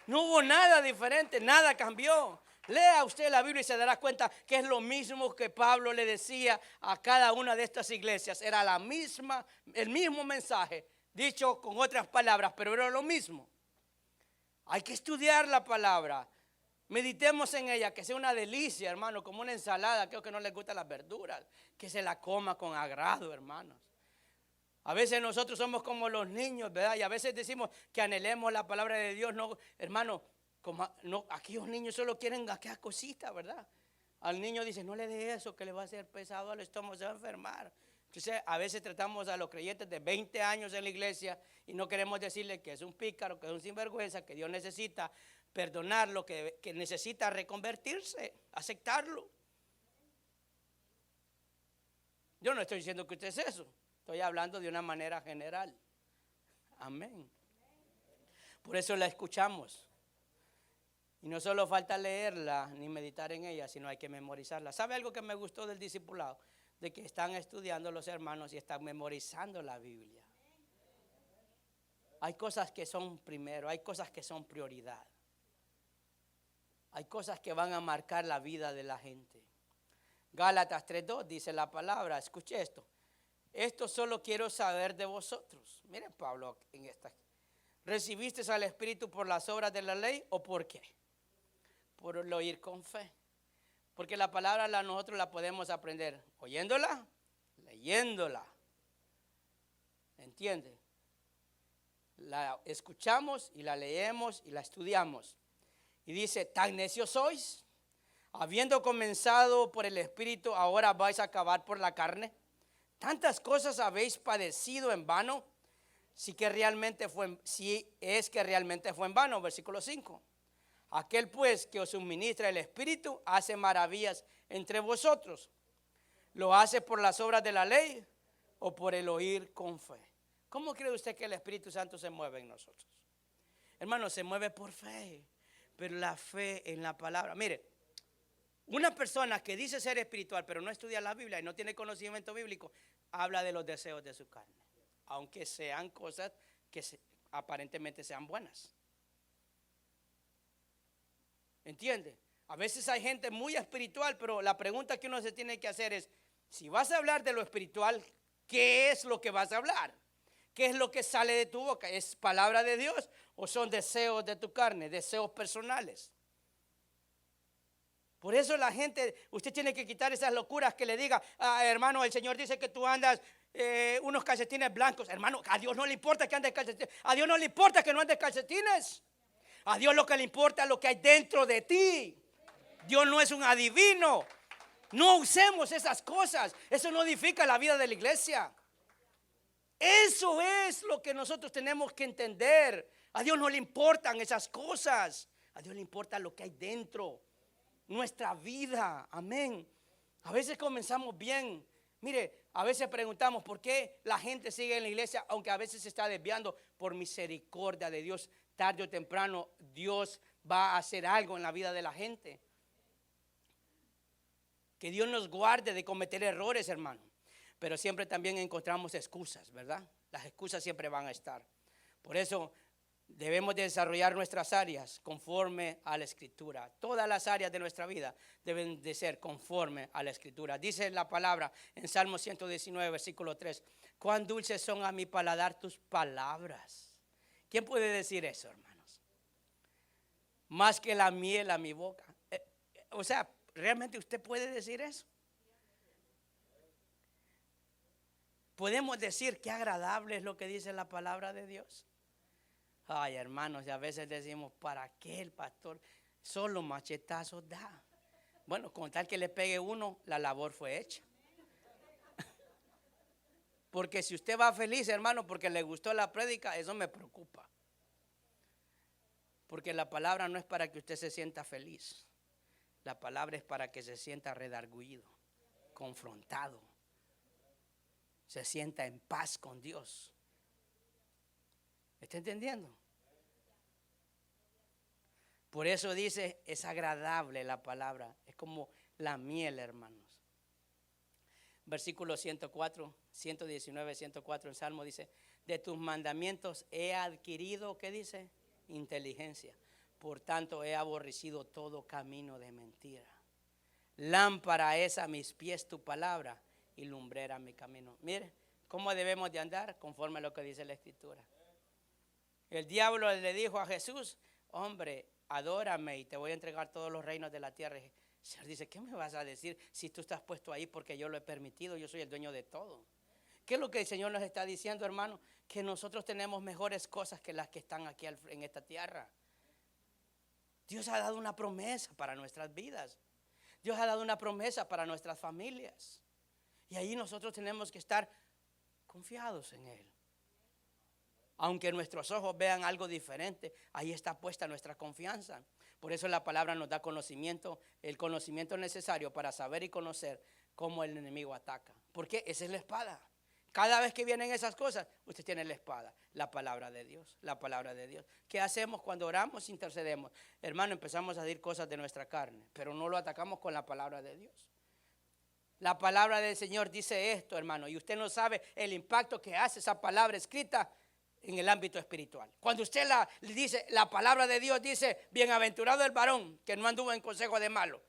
No hubo nada diferente, nada cambió. Lea usted la Biblia y se dará cuenta que es lo mismo que Pablo le decía a cada una de estas iglesias. Era el mismo mensaje, dicho con otras palabras, pero era lo mismo. Hay que estudiar la palabra. Meditemos en ella, que sea una delicia, hermano, como una ensalada. Aquellos que no les gustan las verduras, que se la coma con agrado, hermanos. A veces nosotros somos como los niños, ¿verdad? Y a veces decimos que anhelemos la palabra de Dios. No, hermano, aquí los niños solo quieren aquellas cositas, ¿verdad? Al niño dice, no le dé eso, que le va a hacer pesado al estómago, se va a enfermar. Entonces, a veces tratamos a los creyentes de 20 años en la iglesia y no queremos decirle que es un pícaro, que es un sinvergüenza, que Dios necesita perdonarlo, que necesita reconvertirse, aceptarlo. Yo no estoy diciendo que usted es eso. Estoy hablando de una manera general. Amén. Por eso la escuchamos. Y no solo falta leerla ni meditar en ella, sino hay que memorizarla. ¿Sabe algo que me gustó del discipulado? De que están estudiando los hermanos y están memorizando la Biblia. Hay cosas que son primero, hay cosas que son prioridad. Hay cosas que van a marcar la vida de la gente. Gálatas 3:2 dice la palabra, escuche esto. Esto solo quiero saber de vosotros. Mire Pablo en esta. ¿Recibiste al Espíritu por las obras de la ley o por qué? Por el oír con fe. Porque la palabra nosotros la podemos aprender oyéndola, leyéndola. ¿Entiende? La escuchamos y la leemos y la estudiamos. Y dice, ¿tan necios sois? Habiendo comenzado por el Espíritu, ahora vais a acabar por la carne. ¿Tantas cosas habéis padecido en vano? Si es que realmente fue en vano, versículo 5. Aquel pues que os suministra el Espíritu hace maravillas entre vosotros. ¿Lo hace por las obras de la ley o por el oír con fe? ¿Cómo cree usted que el Espíritu Santo se mueve en nosotros? Hermano, se mueve por fe, pero la fe en la palabra. Mire, una persona que dice ser espiritual pero no estudia la Biblia y no tiene conocimiento bíblico, habla de los deseos de su carne, aunque sean cosas que aparentemente sean buenas. ¿Entiende? A veces hay gente muy espiritual, pero la pregunta que uno se tiene que hacer es, si vas a hablar de lo espiritual, ¿qué es lo que vas a hablar? ¿Qué es lo que sale de tu boca? ¿Es palabra de Dios o son deseos de tu carne, deseos personales? Por eso la gente, usted tiene que quitar esas locuras que le diga, hermano, el Señor dice que tú andas unos calcetines blancos. Hermano, a Dios no le importa que andes calcetines. A Dios no le importa que no andes calcetines. A Dios lo que le importa es lo que hay dentro de ti. Dios no es un adivino. No usemos esas cosas. Eso no edifica la vida de la iglesia. Eso es lo que nosotros tenemos que entender. A Dios no le importan esas cosas. A Dios le importa lo que hay dentro. Nuestra vida, amén. A veces comenzamos bien. Mire, a veces preguntamos por qué la gente sigue en la iglesia, aunque a veces se está desviando. Por misericordia de Dios, tarde o temprano Dios va a hacer algo en la vida de la gente. Que Dios nos guarde de cometer errores, hermano. Pero siempre también encontramos excusas, ¿verdad? Las excusas siempre van a estar. Por eso debemos de desarrollar nuestras áreas conforme a la Escritura. Todas las áreas de nuestra vida deben de ser conforme a la Escritura. Dice la palabra en Salmo 119, versículo 3. Cuán dulces son a mi paladar tus palabras. ¿Quién puede decir eso, hermanos? Más que la miel a mi boca. O sea, ¿realmente usted puede decir eso? ¿Podemos decir qué agradable es lo que dice la palabra de Dios? Ay, hermanos, y a veces decimos, ¿para qué el pastor solo machetazos da? Bueno, con tal que le pegue uno, la labor fue hecha. Porque si usted va feliz, hermano, porque le gustó la prédica, eso me preocupa. Porque la palabra no es para que usted se sienta feliz. La palabra es para que se sienta redargüido, confrontado, se sienta en paz con Dios. ¿Está entendiendo? Por eso dice, es agradable la palabra. Es como la miel, hermanos. Versículo 104, 119, 104, el Salmo dice, de tus mandamientos he adquirido, ¿qué dice? Inteligencia. Por tanto he aborrecido todo camino de mentira. Lámpara es a mis pies tu palabra y lumbrera mi camino. Mire, ¿cómo debemos de andar? Conforme a lo que dice la Escritura. El diablo le dijo a Jesús, hombre, adórame y te voy a entregar todos los reinos de la tierra. El Señor dice, ¿qué me vas a decir si tú estás puesto ahí porque yo lo he permitido? Yo soy el dueño de todo. ¿Qué es lo que el Señor nos está diciendo, hermano? Que nosotros tenemos mejores cosas que las que están aquí en esta tierra. Dios ha dado una promesa para nuestras vidas. Dios ha dado una promesa para nuestras familias. Y ahí nosotros tenemos que estar confiados en Él. Aunque nuestros ojos vean algo diferente, ahí está puesta nuestra confianza. Por eso la palabra nos da conocimiento, el conocimiento necesario para saber y conocer cómo el enemigo ataca. Porque esa es la espada. Cada vez que vienen esas cosas, usted tiene la espada, la palabra de Dios, la palabra de Dios. ¿Qué hacemos cuando oramos, intercedemos? Hermano, empezamos a decir cosas de nuestra carne, pero no lo atacamos con la palabra de Dios. La palabra del Señor dice esto, hermano, y usted no sabe el impacto que hace esa palabra escrita en el ámbito espiritual. Cuando usted dice, la palabra de Dios dice, bienaventurado el varón que no anduvo en consejo de malo.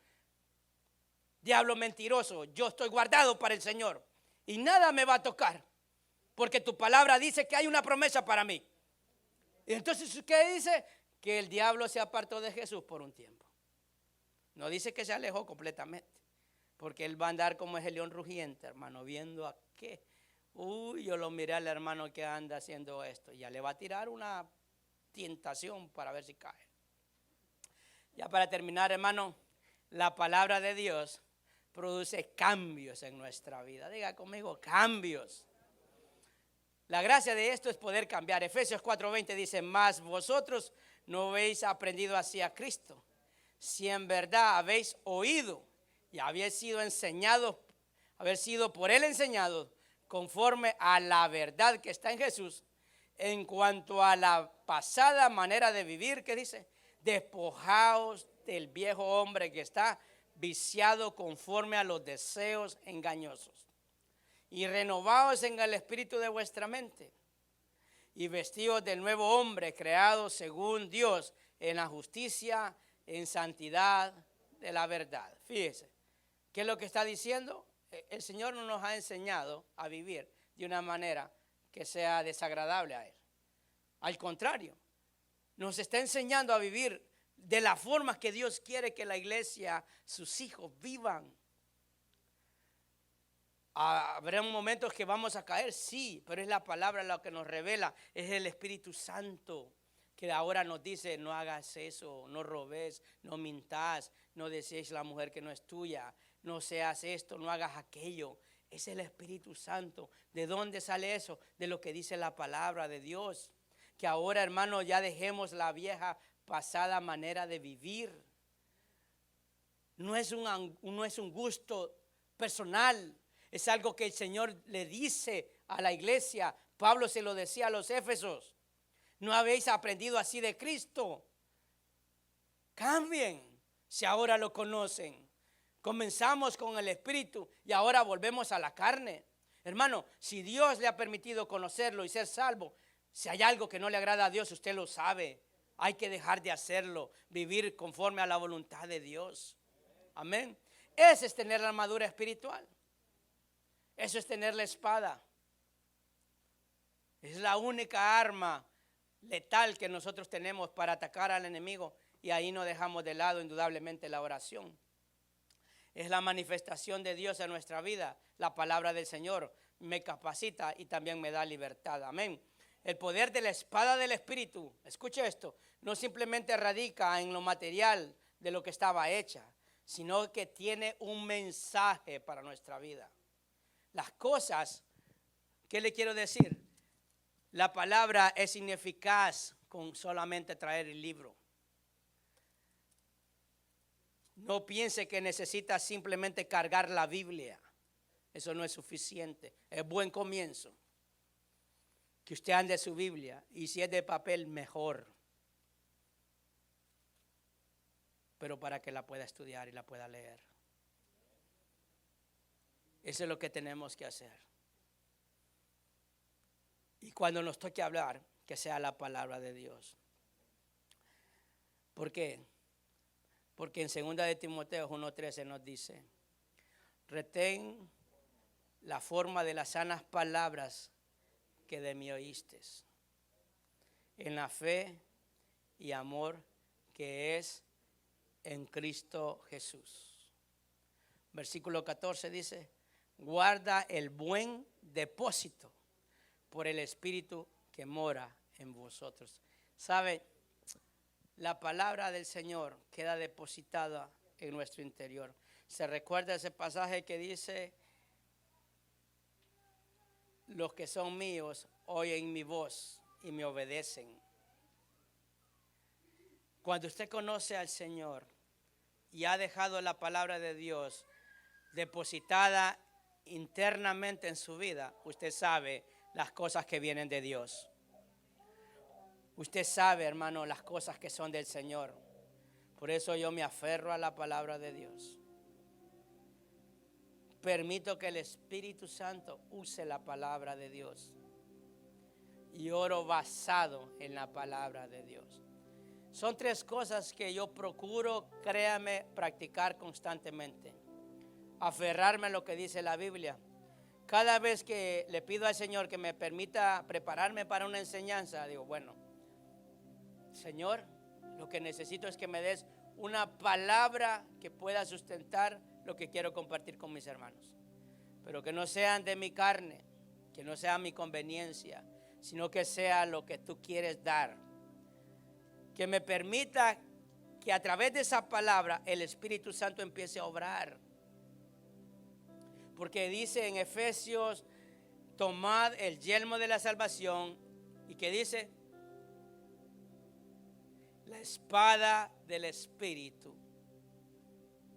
Diablo mentiroso, yo estoy guardado para el Señor y nada me va a tocar, porque tu palabra dice que hay una promesa para mí. Y entonces, ¿qué dice? Que el diablo se apartó de Jesús por un tiempo. No dice que se alejó completamente, porque él va a andar como es el león rugiente, hermano, viendo a qué. Uy, yo lo miré al hermano que anda haciendo esto. Ya le va a tirar una tentación para ver si cae. Ya para terminar, hermano, la palabra de Dios produce cambios en nuestra vida. Diga conmigo, cambios. La gracia de esto es poder cambiar. Efesios 4:20 dice, mas vosotros no habéis aprendido así a Cristo, si en verdad habéis oído y habéis sido enseñados, haber sido por él enseñados, conforme a la verdad que está en Jesús, en cuanto a la pasada manera de vivir, ¿qué dice? Despojaos del viejo hombre que está viciado conforme a los deseos engañosos, y renovaos en el espíritu de vuestra mente, y vestidos del nuevo hombre creado según Dios en la justicia, en santidad de la verdad. Fíjese, ¿qué es lo que está diciendo? El Señor no nos ha enseñado a vivir de una manera que sea desagradable a Él. Al contrario, nos está enseñando a vivir de la forma que Dios quiere que la iglesia, sus hijos vivan. Habrá momentos que vamos a caer, sí, pero es la palabra lo que nos revela, es el Espíritu Santo que ahora nos dice, no hagas eso, no robes, no mintas, no desees la mujer que no es tuya, no seas esto, no hagas aquello. Es el Espíritu Santo. ¿De dónde sale eso? De lo que dice la palabra de Dios. Que ahora, hermano, ya dejemos la vieja pasada manera de vivir. No es un gusto personal, es algo que el Señor le dice a la iglesia. Pablo se lo decía a los Éfesos. No habéis aprendido así de Cristo. Cambien si ahora lo conocen. Comenzamos con el Espíritu y ahora volvemos a la carne. Hermano, si Dios le ha permitido conocerlo y ser salvo, si hay algo que no le agrada a Dios, usted lo sabe. Hay que dejar de hacerlo, vivir conforme a la voluntad de Dios. Amén. Ese es tener la armadura espiritual. Eso es tener la espada. Es la única arma letal que nosotros tenemos para atacar al enemigo, y ahí no dejamos de lado indudablemente la oración. Es la manifestación de Dios en nuestra vida. La palabra del Señor me capacita y también me da libertad. Amén. El poder de la espada del Espíritu, escuche esto, no simplemente radica en lo material de lo que estaba hecha, sino que tiene un mensaje para nuestra vida. Las cosas, ¿qué le quiero decir? La palabra es ineficaz con solamente traer el libro. No piense que necesita simplemente cargar la Biblia. Eso no es suficiente. Es buen comienzo que usted ande su Biblia, y si es de papel, mejor. Pero para que la pueda estudiar y la pueda leer. Eso es lo que tenemos que hacer. Y cuando nos toque hablar, que sea la palabra de Dios. ¿Por qué? Porque en 2 de Timoteo 1:13 nos dice: retén la forma de las sanas palabras que de mí oíste, en la fe y amor que es en Cristo Jesús. Versículo 14 dice: guarda el buen depósito por el Espíritu que mora en vosotros. ¿Sabe? La palabra del Señor queda depositada en nuestro interior. ¿Se recuerda ese pasaje que dice: los que son míos oyen mi voz y me obedecen? Cuando usted conoce al Señor y ha dejado la palabra de Dios depositada internamente en su vida, usted sabe las cosas que vienen de Dios. Usted sabe, hermano, las cosas que son del Señor. Por eso yo me aferro a la palabra de Dios. Permito que el Espíritu Santo use la palabra de Dios. Y oro basado en la palabra de Dios. Son 3 cosas que yo procuro, créame, practicar constantemente. Aferrarme a lo que dice la Biblia. Cada vez que le pido al Señor que me permita prepararme para una enseñanza, digo, bueno, Señor, lo que necesito es que me des una palabra que pueda sustentar lo que quiero compartir con mis hermanos. Pero que no sean de mi carne, que no sea mi conveniencia, sino que sea lo que tú quieres dar. Que me permita que a través de esa palabra el Espíritu Santo empiece a obrar. Porque dice en Efesios: tomad el yelmo de la salvación. ¿Y qué dice? La espada del Espíritu,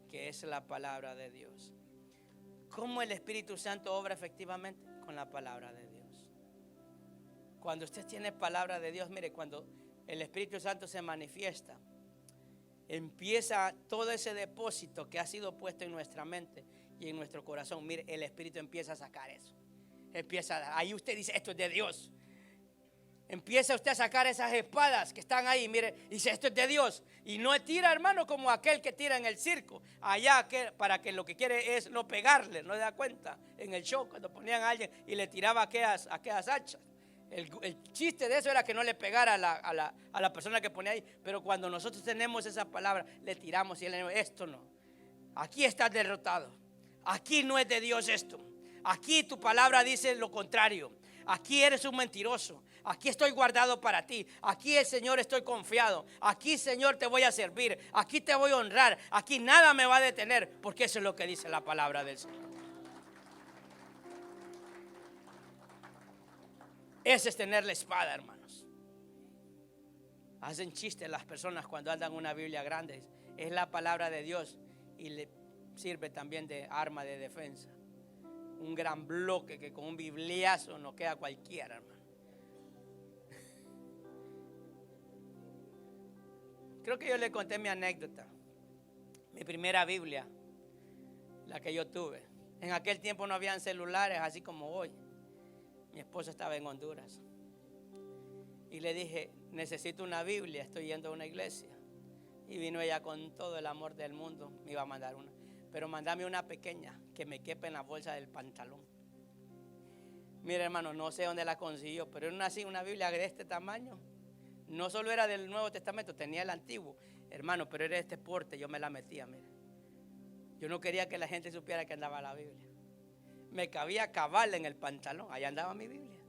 que es la palabra de Dios. ¿Cómo el Espíritu Santo obra efectivamente? Con la palabra de Dios. Cuando usted tiene palabra de Dios, mire, cuando el Espíritu Santo se manifiesta, empieza todo ese depósito que ha sido puesto en nuestra mente y en nuestro corazón. Mire, el Espíritu empieza a sacar eso. Ahí usted dice: esto es de Dios. Empieza usted a sacar esas espadas que están ahí, mire, y dice: esto es de Dios. Y no tira, hermano, como aquel que tira en el circo, allá para que lo que quiere es no pegarle, no se da cuenta. En el show, cuando ponían a alguien y le tiraba aquellas hachas. El chiste de eso era que no le pegara a la persona que ponía ahí. Pero cuando nosotros tenemos esa palabra, le tiramos y él dice: esto no. Aquí estás derrotado. Aquí no es de Dios esto. Aquí tu palabra dice lo contrario. Aquí eres un mentiroso. Aquí estoy guardado para ti. Aquí el Señor estoy confiado. Aquí, Señor, te voy a servir. Aquí te voy a honrar. Aquí nada me va a detener, porque eso es lo que dice la palabra del Señor. Ese es tener la espada, hermanos. Hacen chistes las personas cuando andan una Biblia grande. Es la palabra de Dios y le sirve también de arma de defensa. Un gran bloque que con un bibliazo no queda cualquiera, hermano. Creo que yo le conté mi anécdota. Mi primera Biblia, la que yo tuve. En aquel tiempo no habían celulares así como hoy. Mi esposa estaba en Honduras. Y le dije: necesito una Biblia, estoy yendo a una iglesia. Y vino ella con todo el amor del mundo. Me iba a mandar una. Pero mandame una pequeña que me quepa en la bolsa del pantalón. Mira, hermano, no sé dónde la consiguió, pero era así, una Biblia de este tamaño. No solo era del Nuevo Testamento, tenía el Antiguo, hermano, pero era de este porte. Yo me la metía, mira. Yo no quería que la gente supiera que andaba la Biblia. Me cabía cabal en el pantalón, allá andaba mi Biblia.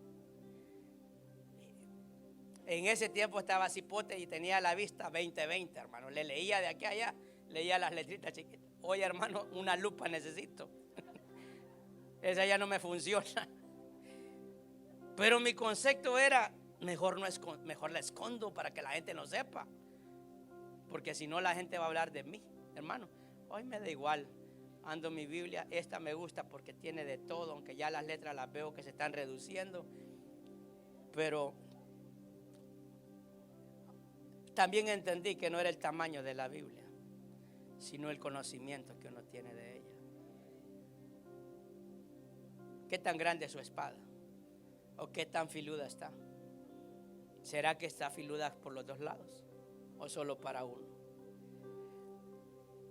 En ese tiempo estaba cipote y tenía la vista 20-20, hermano. Le leía de aquí a allá, leía las letritas chiquitas. Oye, hermano, una lupa necesito. Esa ya no me funciona. Pero mi concepto era: mejor la escondo para que la gente no sepa. Porque si no, la gente va a hablar de mí, hermano. Hoy me da igual. Ando mi Biblia, esta me gusta porque tiene de todo, aunque ya las letras las veo que se están reduciendo. Pero también entendí que no era el tamaño de la Biblia, sino el conocimiento que uno tiene de ella. ¿Qué tan grande es su espada? ¿O qué tan filuda está? ¿Será que está filuda por los dos lados? ¿O solo para uno?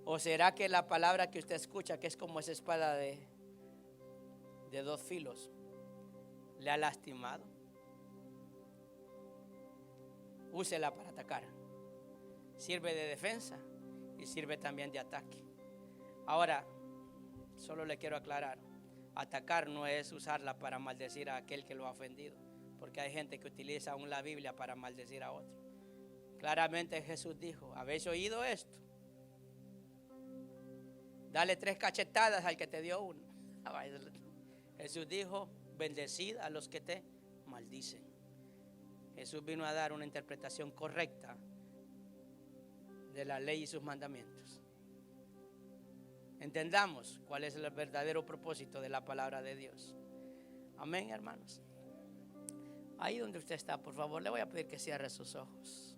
¿O será que la palabra que usted escucha, que es como esa espada de dos filos, le ha lastimado? Úsela para atacar. Sirve de defensa y sirve también de ataque. Ahora, solo le quiero aclarar, atacar no es usarla para maldecir a aquel que lo ha ofendido, porque hay gente que utiliza aún la Biblia para maldecir a otro. Claramente Jesús dijo: ¿habéis oído esto? Dale 3 cachetadas al que te dio una. Jesús dijo: bendecid a los que te maldicen. Jesús vino a dar una interpretación correcta de la ley y sus mandamientos. Entendamos cuál es el verdadero propósito de la palabra de Dios. Amén, hermanos. Ahí donde usted está, por favor, le voy a pedir que cierre sus ojos.